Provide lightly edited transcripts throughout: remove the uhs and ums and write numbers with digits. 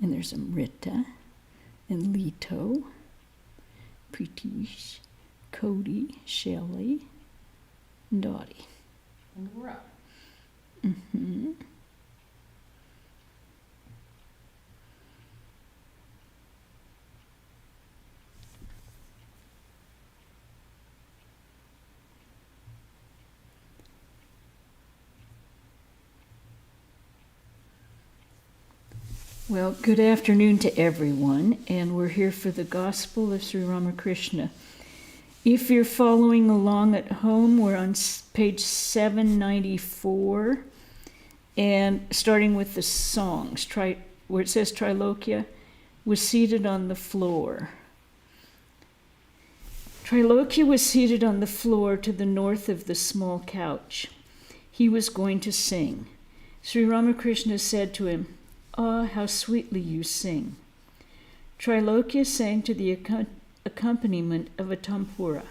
And there's Amrita and Leto, Pritish, Cody, Shelley, and Dottie. And we're up. Mm-hmm. Well, good afternoon to everyone, and we're here for the Gospel of Sri Ramakrishna. If you're following along at home, we're on page 794, and starting with the songs, where it says Trilokya was seated on the floor. Trilokya was seated on the floor to the north of the small couch. He was going to sing. Sri Ramakrishna said to him, "Ah, how sweetly you sing." Trilokya sang to the accompaniment of a tampura.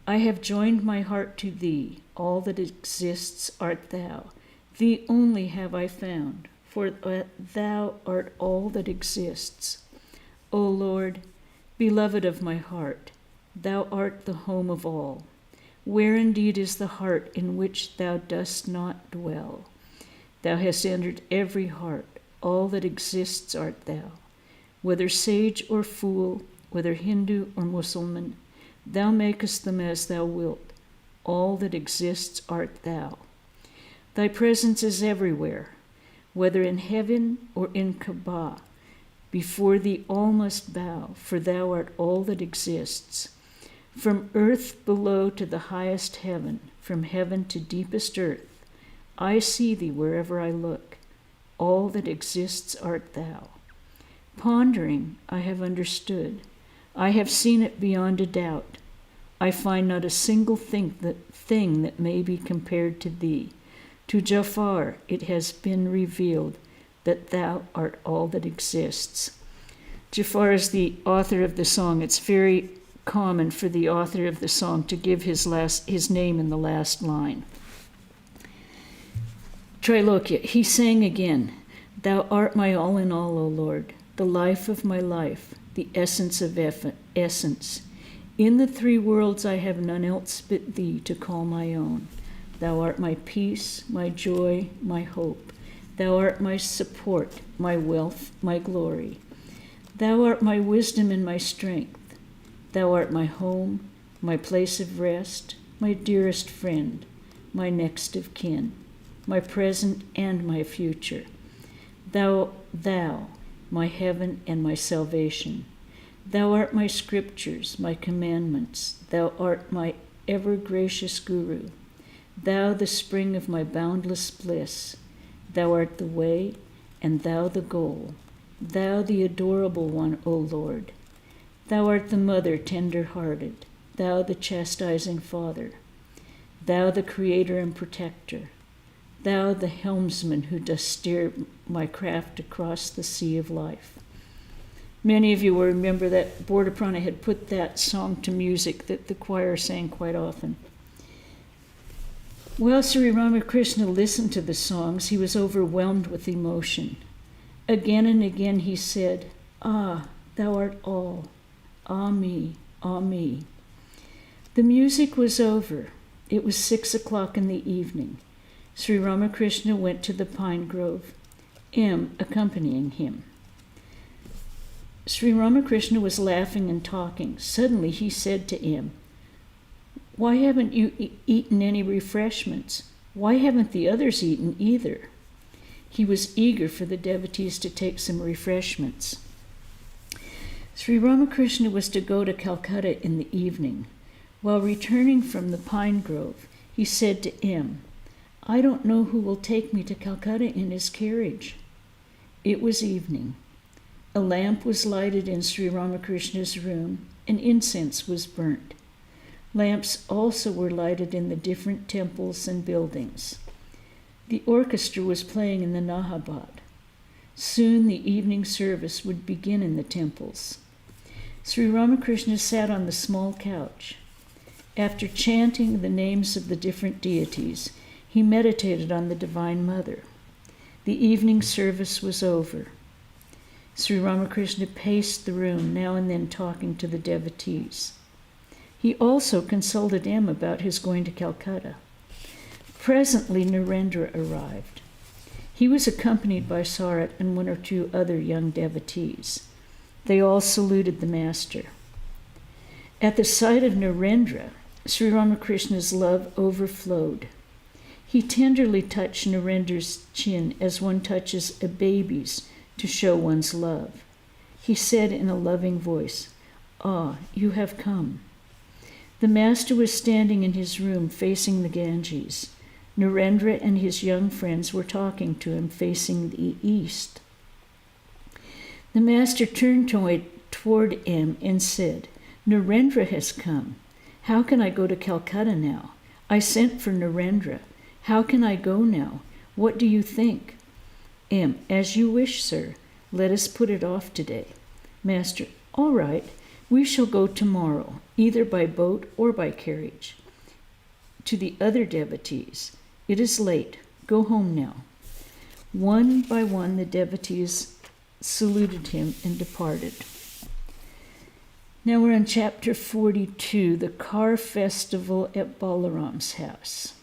"I have joined my heart to thee, all that exists art thou. Thee only have I found, for thou art all that exists. O Lord, beloved of my heart, thou art the home of all. Where indeed is the heart in which thou dost not dwell? Thou hast entered every heart, all that exists art thou. Whether sage or fool, whether Hindu or Mussulman, thou makest them as thou wilt. All that exists art thou. Thy presence is everywhere, whether in heaven or in Kaaba. Before thee all must bow, for thou art all that exists. From earth below to the highest heaven, from heaven to deepest earth, I see thee wherever I look. All that exists art thou. Pondering, I have understood. I have seen it beyond a doubt. I find not a single thing that may be compared to thee. To Jafar it has been revealed that thou art all that exists." Jafar is the author of the song. It's very common for the author of the song to give his name in the last line. Trilokya, he sang again, "Thou art my all in all, O Lord, the life of my life, the essence of essence. In the three worlds I have none else but thee to call my own. Thou art my peace, my joy, my hope. Thou art my support, my wealth, my glory. Thou art my wisdom and my strength. Thou art my home, my place of rest, my dearest friend, my next of kin, my present and my future. Thou, my heaven and my salvation. Thou art my scriptures, my commandments. Thou art my ever-gracious Guru. Thou the spring of my boundless bliss. Thou art the way, and thou the goal. Thou the adorable one, O Lord. Thou art the mother tender-hearted. Thou the chastising father. Thou the creator and protector. Thou the helmsman who dost steer my craft across the sea of life." Many of you will remember that Borda Prana had put that song to music that the choir sang quite often. While Sri Ramakrishna listened to the songs, he was overwhelmed with emotion. Again and again he said, "Ah, thou art all. Ah me, ah me." The music was over. It was 6:00 in the evening. Sri Ramakrishna went to the pine grove, M accompanying him. Sri Ramakrishna was laughing and talking. Suddenly he said to M, "Why haven't you eaten any refreshments? Why haven't the others eaten either?" He was eager for the devotees to take some refreshments. Sri Ramakrishna was to go to Calcutta in the evening. While returning from the pine grove, he said to M, "I don't know who will take me to Calcutta in his carriage." It was evening. A lamp was lighted in Sri Ramakrishna's room, and incense was burnt. Lamps also were lighted in the different temples and buildings. The orchestra was playing in the Nahabad. Soon the evening service would begin in the temples. Sri Ramakrishna sat on the small couch. After chanting the names of the different deities, he meditated on the Divine Mother. The evening service was over. Sri Ramakrishna paced the room, now and then talking to the devotees. He also consulted M about his going to Calcutta. Presently, Narendra arrived. He was accompanied by Sarat and one or two other young devotees. They all saluted the master. At the sight of Narendra, Sri Ramakrishna's love overflowed. He tenderly touched Narendra's chin as one touches a baby's to show one's love. He said in a loving voice, "Ah, you have come." The master was standing in his room facing the Ganges. Narendra and his young friends were talking to him facing the east. The master turned toward M and said, "Narendra has come. How can I go to Calcutta now? I sent for Narendra. How can I go now? What do you think?" M, "As you wish, sir. Let us put it off today." Master, "All right. We shall go tomorrow, either by boat or by carriage." To the other devotees, "It is late. Go home now." One by one, the devotees saluted him and departed. Now we're on chapter 42, the car festival at Balaram's house.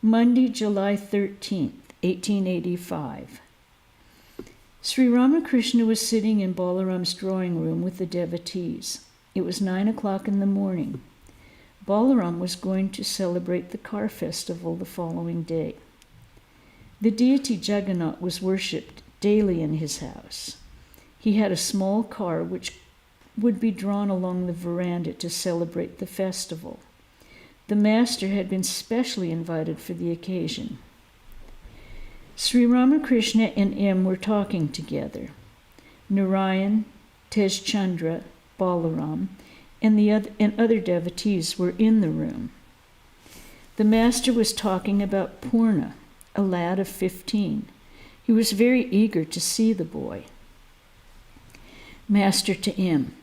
Monday, July 13th, 1885. Sri Ramakrishna was sitting in Balaram's drawing room with the devotees. It was 9 o'clock in the morning. Balaram was going to celebrate the car festival the following day. The deity Jagannath was worshipped daily in his house. He had a small car which would be drawn along the veranda to celebrate the festival. The master had been specially invited for the occasion. Sri Ramakrishna and M were talking together. Narayan, Tejchandra, Balaram, and other devotees were in the room. The master was talking about Purna, a lad of 15. He was very eager to see the boy. Master to M,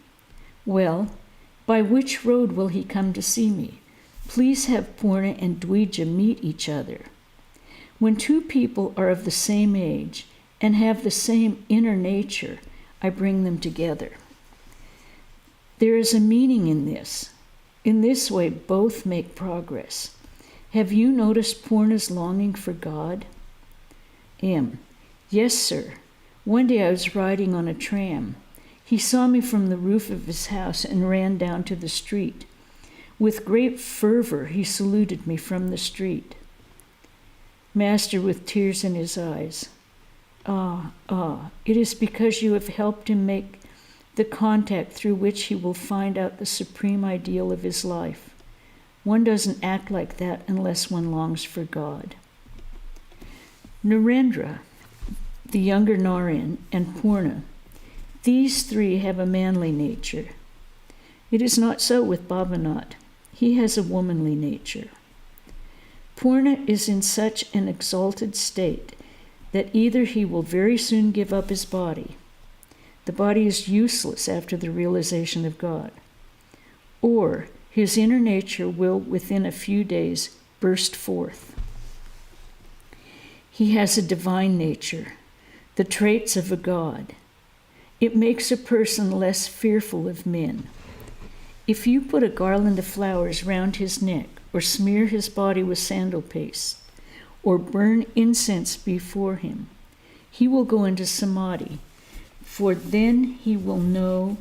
"Well, by which road will he come to see me? Please have Purna and Dvija meet each other. When two people are of the same age and have the same inner nature, I bring them together. There is a meaning in this. In this way, both make progress. Have you noticed Purna's longing for God?" M, "Yes, sir. One day I was riding on a tram. He saw me from the roof of his house and ran down to the street. With great fervor, he saluted me from the street." Master with tears in his eyes, it is because you have helped him make the contact through which he will find out the supreme ideal of his life. One doesn't act like that unless one longs for God." Narendra, the younger Narayan, and Purna, these three have a manly nature. It is not so with Bhavanath. He has a womanly nature. Purna is in such an exalted state that either he will very soon give up his body. The body is useless after the realization of God. Or his inner nature will, within a few days, burst forth. He has a divine nature, the traits of a god. It makes a person less fearful of men. If you put a garland of flowers round his neck, or smear his body with sandal paste, or burn incense before him, he will go into samadhi, for then he will know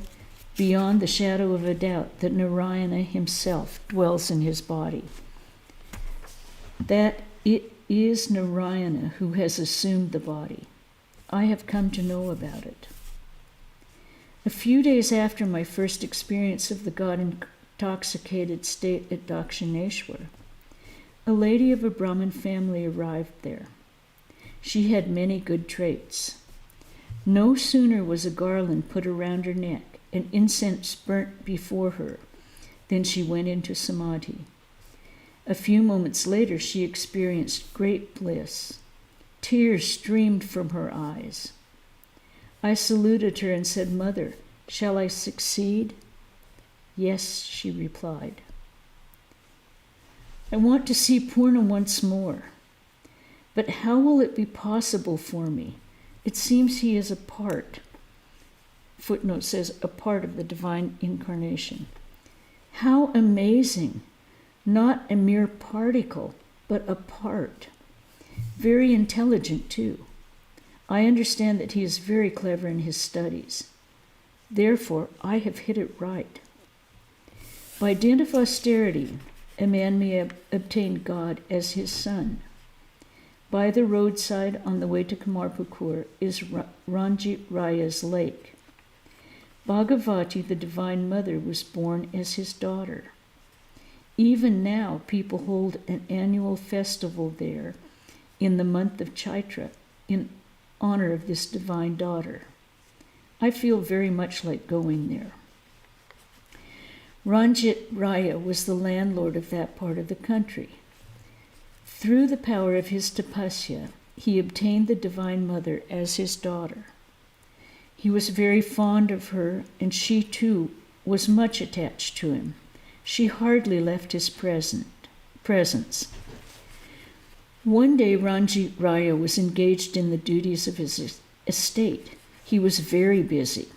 beyond the shadow of a doubt that Narayana himself dwells in his body, that it is Narayana who has assumed the body. I have come to know about it. A few days after my first experience of the God-intoxicated state at Dakshineshwar, a lady of a Brahmin family arrived there. She had many good traits. No sooner was a garland put around her neck and incense burnt before her than she went into samadhi. A few moments later, she experienced great bliss. Tears streamed from her eyes. I saluted her and said, "Mother, shall I succeed?" "Yes," she replied. "I want to see Purna once more. But how will it be possible for me? It seems he is a part, footnote says, a part of the divine incarnation. How amazing! Not a mere particle, but a part. Very intelligent, too. I understand that he is very clever in his studies. Therefore, I have hit it right. By dint of austerity, a man may obtain God as his son. By the roadside on the way to Kamarpukur is Ranjit Raya's lake. Bhagavati, the Divine Mother, was born as his daughter. Even now, people hold an annual festival there in the month of Chaitra in honor of this divine daughter. I feel very much like going there. Ranjit Raya was the landlord of that part of the country. Through the power of his tapasya, he obtained the Divine Mother as his daughter. He was very fond of her, and she too was much attached to him. She hardly left his presence. One day Ranjit Raya was engaged in the duties of his estate. He was very busy.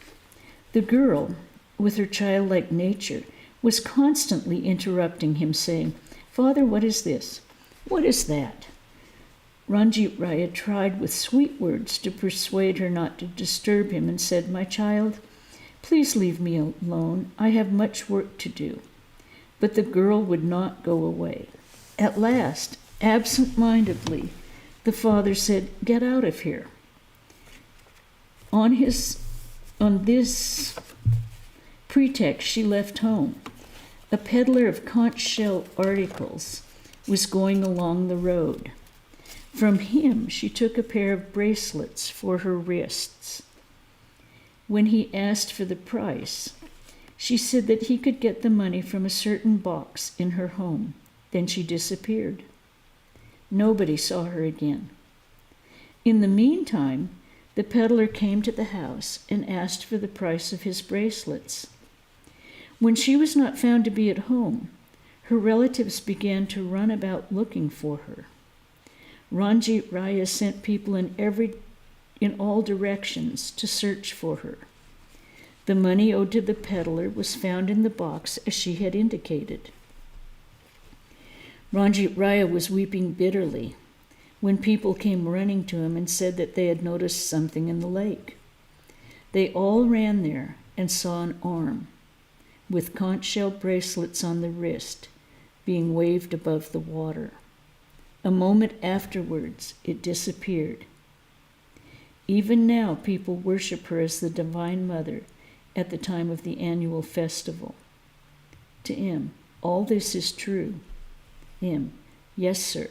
The girl, with her childlike nature, was constantly interrupting him, saying, "Father, what is this? What is that?" Ranjit Raya tried with sweet words to persuade her not to disturb him and said, "My child, please leave me alone. I have much work to do." But the girl would not go away. At last, absent-mindedly, the father said, "Get out of here." On this pretext, she left home. A peddler of conch shell articles was going along the road. From him, she took a pair of bracelets for her wrists. When he asked for the price, she said that he could get the money from a certain box in her home. Then she disappeared. Nobody saw her again. In the meantime, the peddler came to the house and asked for the price of his bracelets. When she was not found to be at home, her relatives began to run about looking for her. Ranjit Raya sent people in all directions to search for her. The money owed to the peddler was found in the box as she had indicated. Ranjit Raya was weeping bitterly when people came running to him and said that they had noticed something in the lake. They all ran there and saw an arm with conch shell bracelets on the wrist being waved above the water. A moment afterwards, it disappeared. Even now, people worship her as the Divine Mother at the time of the annual festival. To M, all this is true. M, yes, sir.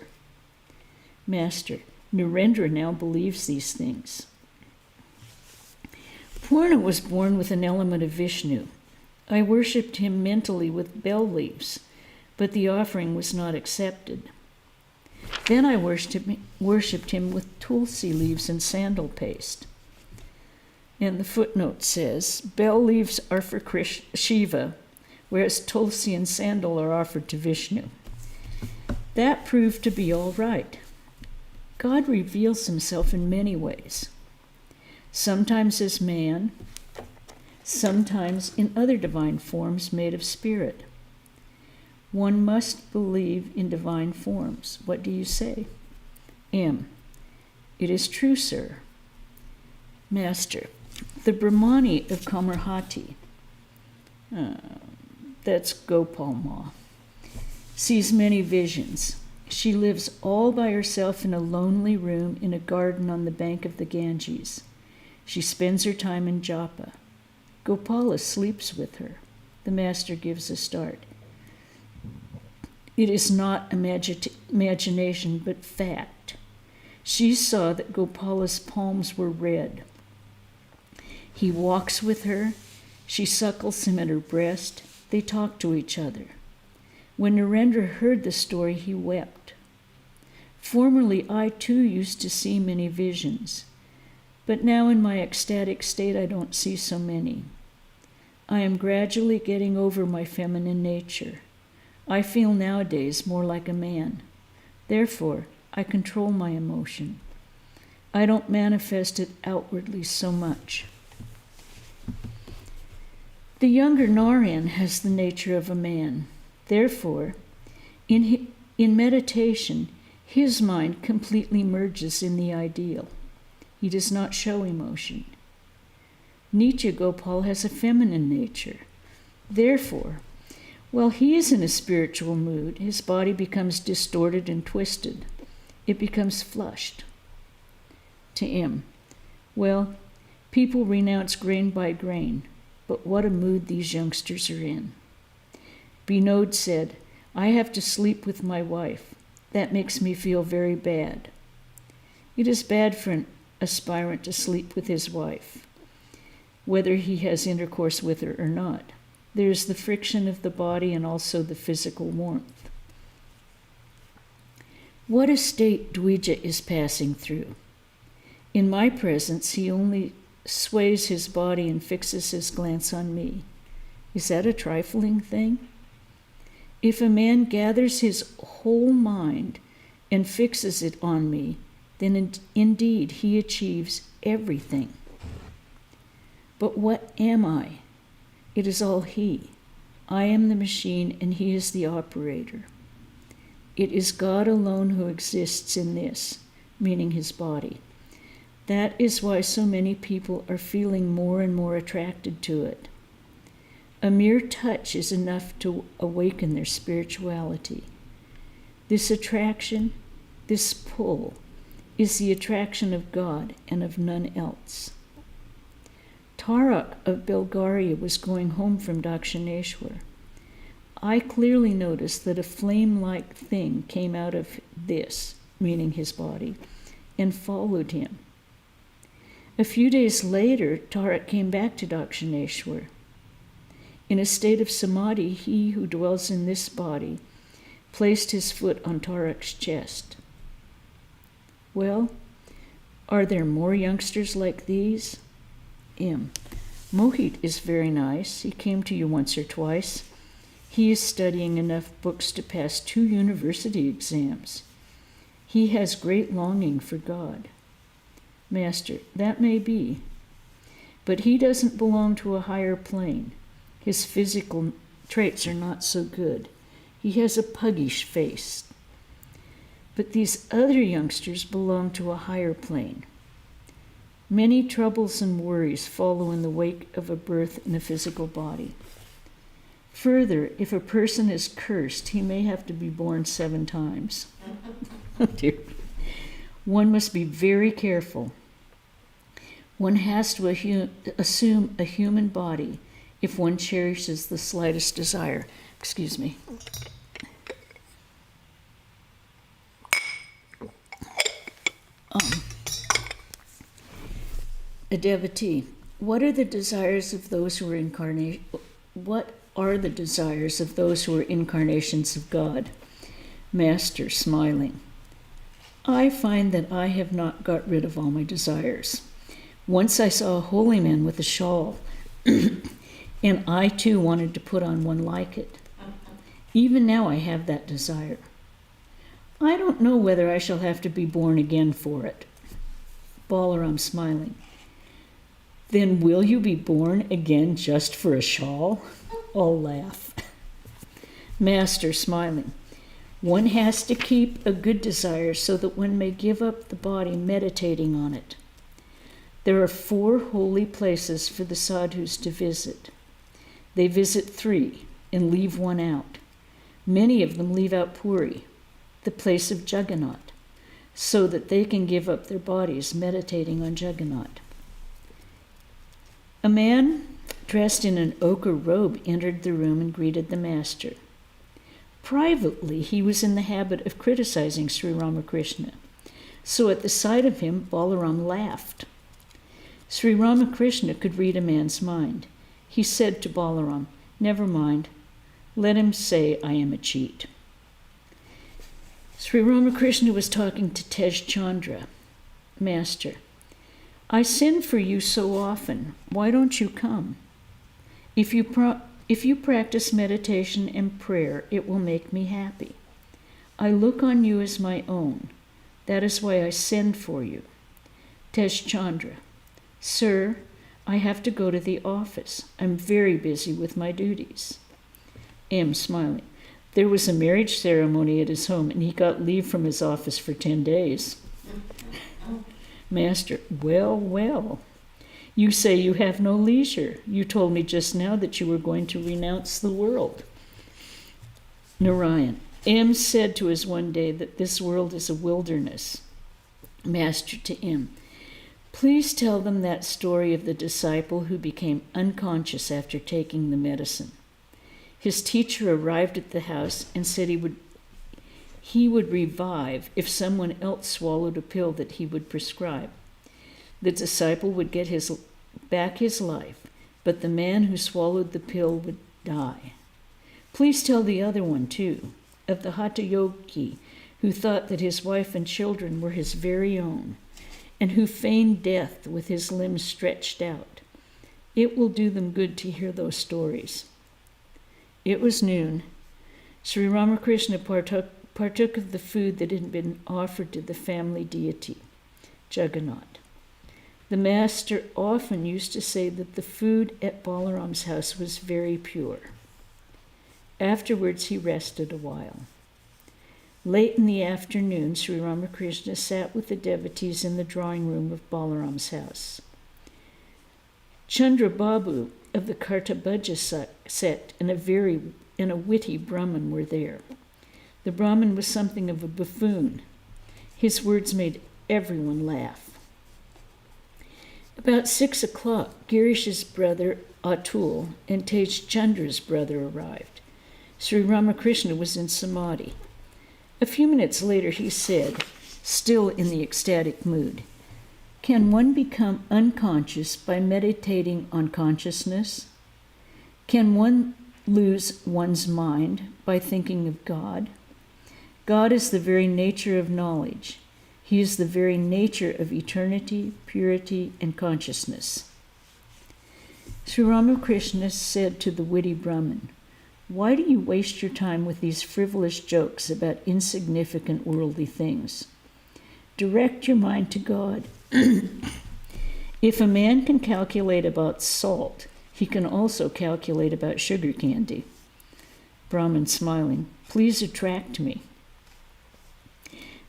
Master, Narendra now believes these things. Purna was born with an element of Vishnu. I worshipped him mentally with bell leaves, but the offering was not accepted. Then I worshipped him with tulsi leaves and sandal paste. And the footnote says, bell leaves are for Shiva, whereas tulsi and sandal are offered to Vishnu. That proved to be all right. God reveals himself in many ways, sometimes as man, sometimes in other divine forms made of spirit. One must believe in divine forms. What do you say? M, it is true, sir. Master, the Brahmani of Kamarhati, that's Gopal Ma, sees many visions. She lives all by herself in a lonely room in a garden on the bank of the Ganges. She spends her time in japa. Gopala sleeps with her. The master gives a start. It is not imagination, but fact. She saw that Gopala's palms were red. He walks with her. She suckles him at her breast. They talk to each other. When Narendra heard the story, he wept. Formerly, I too used to see many visions, but now in my ecstatic state, I don't see so many. I am gradually getting over my feminine nature. I feel nowadays more like a man. Therefore, I control my emotion. I don't manifest it outwardly so much. The younger Narayan has the nature of a man. Therefore, in meditation, his mind completely merges in the ideal. He does not show emotion. Nitya Gopal has a feminine nature. Therefore, while he is in a spiritual mood, his body becomes distorted and twisted. It becomes flushed. To him, well, people renounce grain by grain, but what a mood these youngsters are in. Binod said, I have to sleep with my wife. That makes me feel very bad. It is bad for an aspirant to sleep with his wife, whether he has intercourse with her or not. There is the friction of the body and also the physical warmth. What a state Dvija is passing through. In my presence, he only sways his body and fixes his glance on me. Is that a trifling thing? If a man gathers his whole mind and fixes it on me, then indeed he achieves everything. But what am I? It is all he. I am the machine and he is the operator. It is God alone who exists in this, meaning his body. That is why so many people are feeling more and more attracted to it. A mere touch is enough to awaken their spirituality. This attraction, this pull, is the attraction of God and of none else. Tarak of Bulgaria was going home from Dakshineshwar. I clearly noticed that a flame-like thing came out of this, meaning his body, and followed him. A few days later, Tarak came back to Dakshineshwar. In a state of samadhi, he who dwells in this body placed his foot on Tarak's chest. Well, are there more youngsters like these? M. Mohit is very nice. He came to you once or twice. He is studying enough books to pass 2 university exams. He has great longing for God. Master, that may be, but he doesn't belong to a higher plane. His physical traits are not so good. He has a puggish face. But these other youngsters belong to a higher plane. Many troubles and worries follow in the wake of a birth in a physical body. Further, if a person is cursed, he may have to be born 7 times. Oh dear. One must be very careful. One has to assume a human body if one cherishes the slightest desire. Excuse me. A devotee. What are the desires of those who are incarnations of God? Master, smiling. I find that I have not got rid of all my desires. Once I saw a holy man with a shawl, and I too wanted to put on one like it. Even now I have that desire. I don't know whether I shall have to be born again for it. Balaram, smiling. Then will you be born again just for a shawl? All laugh. Master, smiling. One has to keep a good desire so that one may give up the body meditating on it. There are 4 holy places for the sadhus to visit. They visit 3 and leave 1 out. Many of them leave out Puri, the place of Jagannath, so that they can give up their bodies meditating on Jagannath. A man dressed in an ochre robe entered the room and greeted the master. Privately, he was in the habit of criticizing Sri Ramakrishna, so at the sight of him, Balaram laughed. Sri Ramakrishna could read a man's mind. He said to Balaram, "Never mind, let him say I am a cheat." Sri Ramakrishna was talking to Tej Chandra. Master, I sin for you so often. Why don't you come? If you practice meditation and prayer, it will make me happy. I look on you as my own. That is why I send for you. Teshchandra, Sir, I have to go to the office. I'm very busy with my duties. M, smiling, there was a marriage ceremony at his home and he got leave from his office for 10 days. Master, well, well. You say you have no leisure. You told me just now that you were going to renounce the world. Narayan, M said to us one day that this world is a wilderness. Master to M, please tell them that story of the disciple who became unconscious after taking the medicine. His teacher arrived at the house and said he would revive if someone else swallowed a pill that he would prescribe. The disciple would get back his life, but the man who swallowed the pill would die. Please tell the other one, too, of the Hatha Yogi who thought that his wife and children were his very own, and who feigned death with his limbs stretched out. It will do them good to hear those stories. It was noon. Sri Ramakrishna partook of the food that had been offered to the family deity, Jagannath. The master often used to say that the food at Balaram's house was very pure. Afterwards, he rested a while. Late in the afternoon, Sri Ramakrishna sat with the devotees in the drawing room of Balaram's house. Chandra Babu of the Kartabhaja sect and a witty Brahmin were there. The Brahmin was something of a buffoon. His words made everyone laugh. About 6 o'clock, Girish's brother Atul and Tej Chandra's brother arrived. Sri Ramakrishna was in samadhi. A few minutes later he said, still in the ecstatic mood, can one become unconscious by meditating on consciousness? Can one lose one's mind by thinking of God? God is the very nature of knowledge. He is the very nature of eternity, purity, and consciousness. Sri Ramakrishna said to the witty Brahmin, why do you waste your time with these frivolous jokes about insignificant worldly things? Direct your mind to God. If a man can calculate about salt, he can also calculate about sugar candy. Brahmin smiling, please attract me.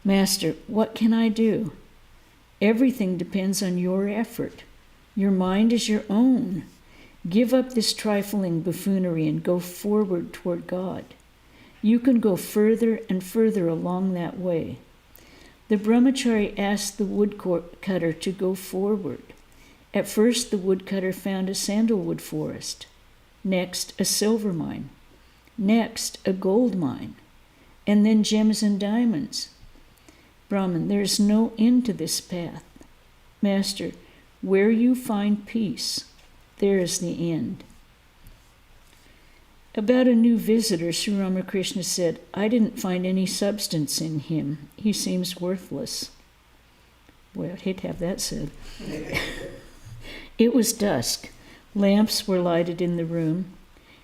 Master, what can I do? Everything depends on your effort. Your mind is your own. Give up this trifling buffoonery and go forward toward God. You can go further and further along that way. The brahmachari asked the woodcutter to go forward. At first, the woodcutter found a sandalwood forest. Next, a silver mine. Next, a gold mine. And then gems and diamonds. Brahman, there is no end to this path. Master, where you find peace, there is the end. About a new visitor, Sri Ramakrishna said, I didn't find any substance in him. He seems worthless. Boy, I'd hate to have that said. It was dusk. Lamps were lighted in the room.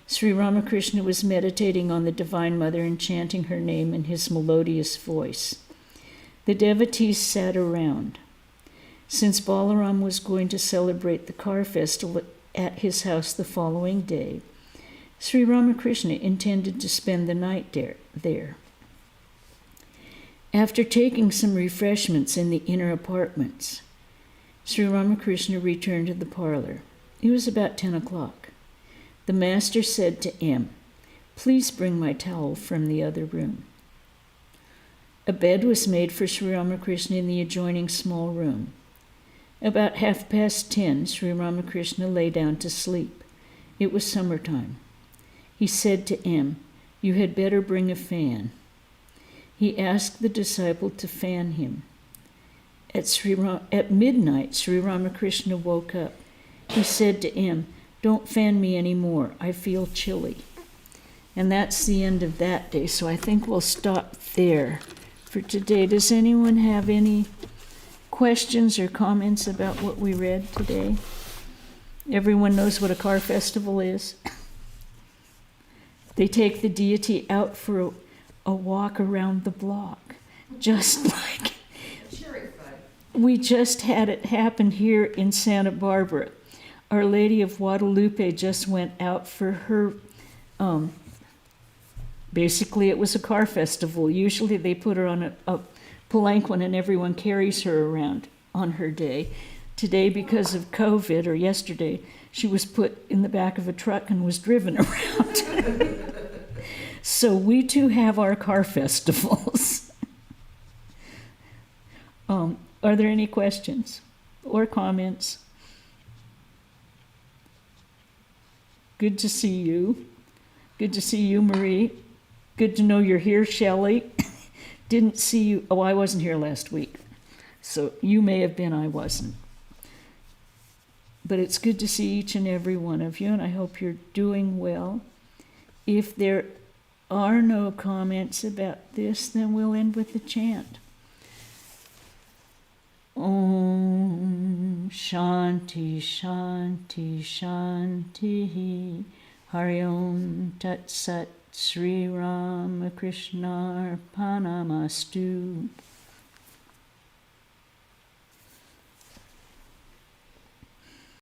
Sri Ramakrishna was meditating on the Divine Mother and chanting her name in his melodious voice. The devotees sat around. Since Balaram was going to celebrate the car festival at his house the following day, Sri Ramakrishna intended to spend the night there. After taking some refreshments in the inner apartments, Sri Ramakrishna returned to the parlor. It was about 10 o'clock. The master said to M, please bring my towel from the other room. A bed was made for Sri Ramakrishna in the adjoining small room. About 10:30, Sri Ramakrishna lay down to sleep. It was summertime. He said to M, you had better bring a fan. He asked the disciple to fan him. At midnight, Sri Ramakrishna woke up. He said to M, don't fan me anymore. I feel chilly. And that's the end of that day, so I think we'll stop there for today. Does anyone have any questions or comments about what we read today? Everyone knows what a car festival is. They take the deity out for a walk around the block, just like We just had it happen here in Santa Barbara. Our Lady of Guadalupe just went out for her, basically it was a car festival. Usually they put her on a palanquin and everyone carries her around on her day. Today, because of COVID, or yesterday, she was put in the back of a truck and was driven around. So we too have our car festivals. Are there any questions or comments? Good to see you. Good to see you, Marie. Good to know you're here, Shelley. Didn't see you. Oh, I wasn't here last week. So you may have been, I wasn't. But it's good to see each and every one of you, and I hope you're doing well. If there are no comments about this, then we'll end with the chant. Om Shanti Shanti Shanti Hari Om Tat Sat Sri Ramakrishna Arpanamastu.